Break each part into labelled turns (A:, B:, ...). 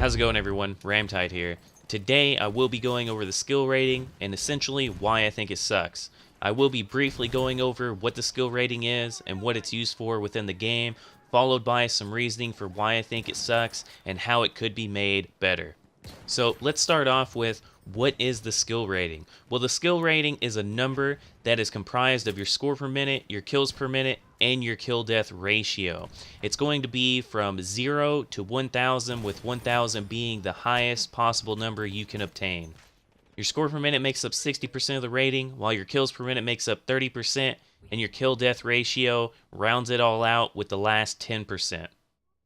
A: How's it going, everyone? RAMTEID here. Today I will be going over the skill rating and essentially why I think it sucks. I will be briefly going over what the skill rating is and what it's used for within the game, followed by some reasoning for why I think it sucks and how it could be made better. So let's start off with, what is the skill rating? Well, the skill rating is a number that is comprised of your score per minute, your kills per minute, and your kill-death ratio. It's going to be from 0 to 1,000, with 1,000 being the highest possible number you can obtain. Your score per minute makes up 60% of the rating, while your kills per minute makes up 30%, and your kill-death ratio rounds it all out with the last 10%.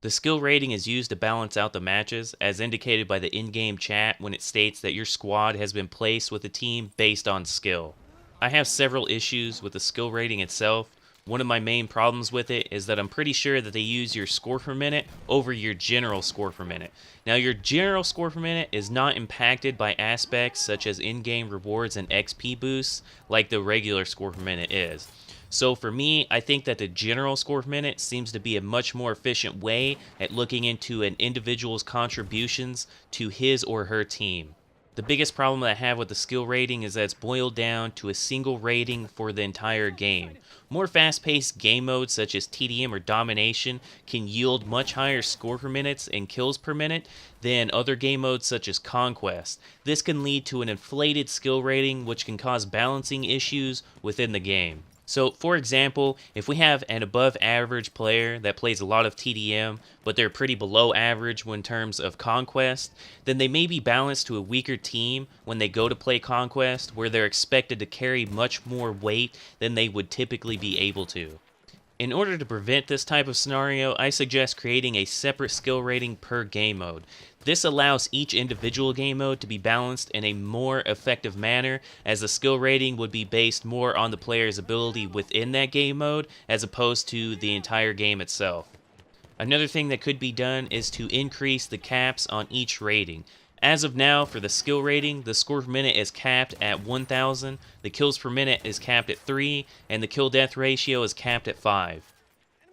A: The skill rating is used to balance out the matches, as indicated by the in-game chat when it states that your squad has been placed with a team based on skill. I have several issues with the skill rating itself. One of my main problems with it is that I'm pretty sure that they use your score per minute over your general score per minute. Now, your general score per minute is not impacted by aspects such as in-game rewards and XP boosts like the regular score per minute is. So for me, I think that the general score per minute seems to be a much more efficient way at looking into an individual's contributions to his or her team. The biggest problem that I have with the skill rating is that it's boiled down to a single rating for the entire game. More fast-paced game modes such as TDM or Domination can yield much higher score per minutes and kills per minute than other game modes such as Conquest. This can lead to an inflated skill rating, which can cause balancing issues within the game. So, for example, if we have an above average player that plays a lot of TDM, but they're pretty below average in terms of Conquest, then they may be balanced to a weaker team when they go to play Conquest, where they're expected to carry much more weight than they would typically be able to. In order to prevent this type of scenario, I suggest creating a separate skill rating per game mode. This allows each individual game mode to be balanced in a more effective manner, as the skill rating would be based more on the player's ability within that game mode as opposed to the entire game itself. Another thing that could be done is to increase the caps on each rating. As of now, for the skill rating, the score per minute is capped at 1,000, the kills per minute is capped at 3, and the kill-death ratio is capped at 5.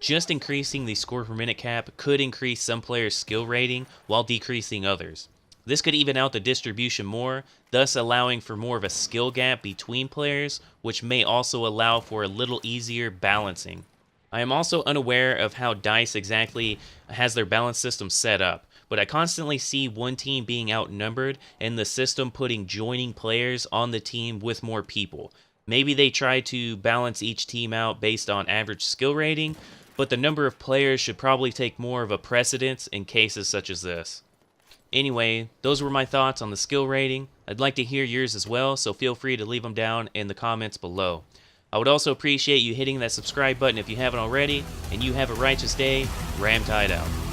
A: Just increasing the score per minute cap could increase some players' skill rating while decreasing others. This could even out the distribution more, thus allowing for more of a skill gap between players, which may also allow for a little easier balancing. I am also unaware of how DICE exactly has their balance system set up, but I constantly see one team being outnumbered and the system putting joining players on the team with more people. Maybe they try to balance each team out based on average skill rating, but the number of players should probably take more of a precedence in cases such as this. Anyway, those were my thoughts on the skill rating. I'd like to hear yours as well, so feel free to leave them down in the comments below. I would also appreciate you hitting that subscribe button if you haven't already, and you have a righteous day. RAMTEID out.